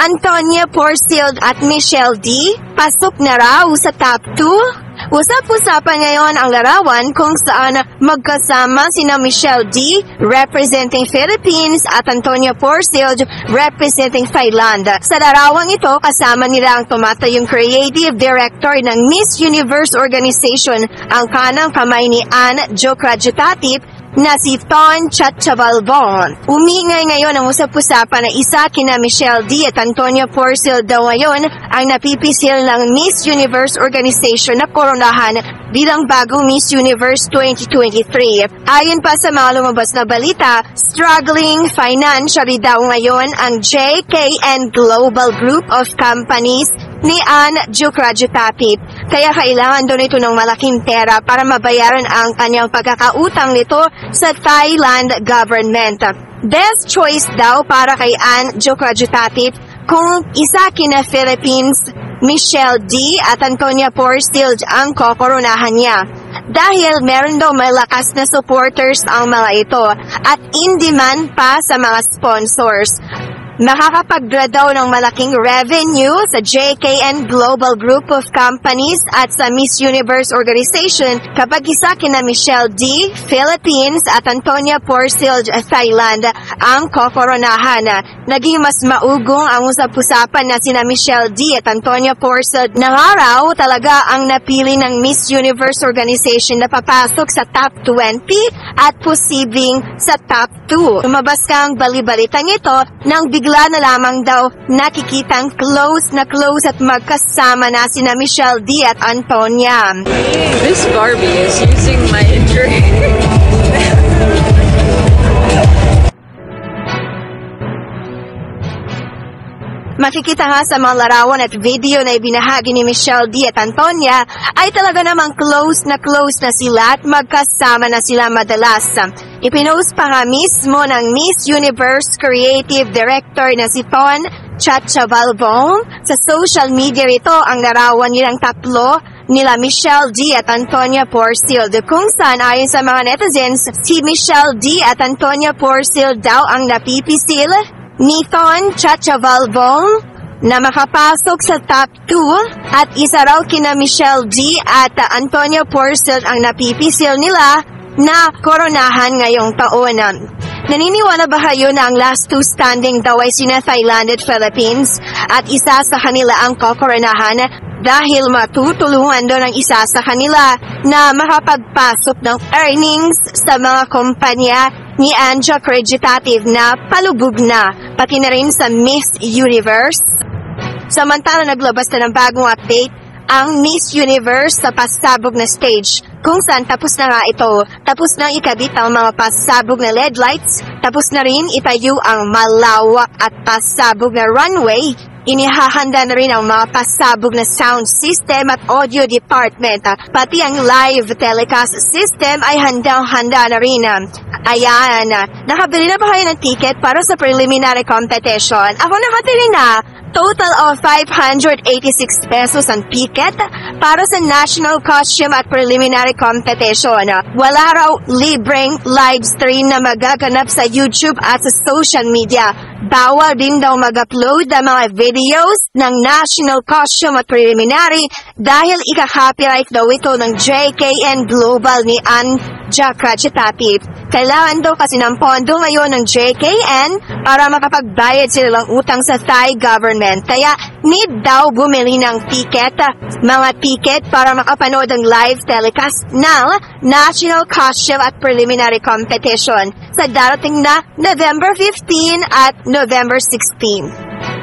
Antonia Porcil at Michelle D. pasok na raw sa top 2. Usap-usapan ngayon ang larawan kung saan magkasama sina Michelle D. representing Philippines at Antonia Porcil representing Thailand. Sa larawang ito, kasama nila ang tumatayong creative director ng Miss Universe organization, ang kanang kamay ni Ann Jokrajutatip, na si Ton Chachavalbon. Umingay ngayon ang usap-usapan na isa kina Michelle D. at Antonia Porcil daw ngayon ang napipisil ng Miss Universe organization na koronahan bilang bagong Miss Universe 2023. Ayon pa sa mga lumabas na balita, struggling financially daw ngayon ang JKN Global Group of Companies ni Ann Jokrajutatip. Kaya kailangan doon ito ng malaking pera para mabayaran ang kanyang pagkakautang nito sa Thailand government. Best choice daw para kay Ann Jokrajutatip kung isa kina Philippines, Michelle D. at Antonia Porcil ang kokoronahan niya. Dahil meron daw malakas na supporters ang mga ito at in-demand pa sa mga sponsors. Makakapag-draw daw ng malaking revenue sa JKN Global Group of Companies at sa Miss Universe organization kapag isa kina Michelle D. Philippines at Antonia Porcil Thailand ang kokoronahan. Naging mas maugong ang usap-usapan na sina Michelle D. at Antonia Porcil na araw talaga ang napili ng Miss Universe organization na papasok sa top 20 at posibleng sa top 2. Lumabas ka ang balibalitang ito nang bigla na lamang daw nakikitang close at magkasama na sina Michelle D. at Antonia. This Barbie is using my injury. Makikita nga sa mga larawan at video na ibinahagi ni Michelle D. at Antonia ay talaga namang close na sila at magkasama na sila madalas. Ipinost pa nga mismo ng Miss Universe Creative Director na si Ton Chachavalbon sa social media rito ang larawan nilang tatlo nila Michelle D. at Antonia Porcil, kung saan ayon sa mga netizens, si Michelle D. at Antonia Porcil daw ang napipisil ni Ton Chachavalbon na makapasok sa top 2 at isa raw kina Michelle D. at Antonia Porcil ang napipisil nila na koronahan ngayong taon. Naniniwala ba kayo na ang last two standing daw ay sina Thailand at Philippines at isa sa kanila ang kokoronahan dahil matutulungan doon ang isa sa kanila na makapagpasok ng earnings sa mga kumpanya ni Ann Jokrajutatip na palubog na, pati na rin sa Miss Universe. Samantala naglabas na ng bagong update ang Miss Universe sa pasabog na stage, kung saan tapos na nga ito. Tapos na ikabit ang mga pasabog na LED lights, tapos na rin itayo ang malawak at pasabog na runway. Inihahanda na rin ang mga pasabog na sound system at audio department. Pati ang live telecast system ay handang-handa na rin. Ayan, nakabili na ba kayo ng ticket para sa preliminary competition? Ako nakatili na. Total of 586 pesos ang ticket para sa national costume at preliminary competition. Wala raw libreng live stream na magaganap sa YouTube at sa social media. Bawal din daw mag-upload ng mga videos ng national costume at preliminary dahil ika-copyright daw ito ng JKN Global ni Ann Jokrajutatip. Kailangan daw kasi ng pondo ngayon ng JKN para makapagbayad sila ng utang sa Thai government. Kaya need daw bumili ng mga ticket para makapanood ng live telecast ng National Costume at Preliminary Competition sa darating na November 15 at November 16.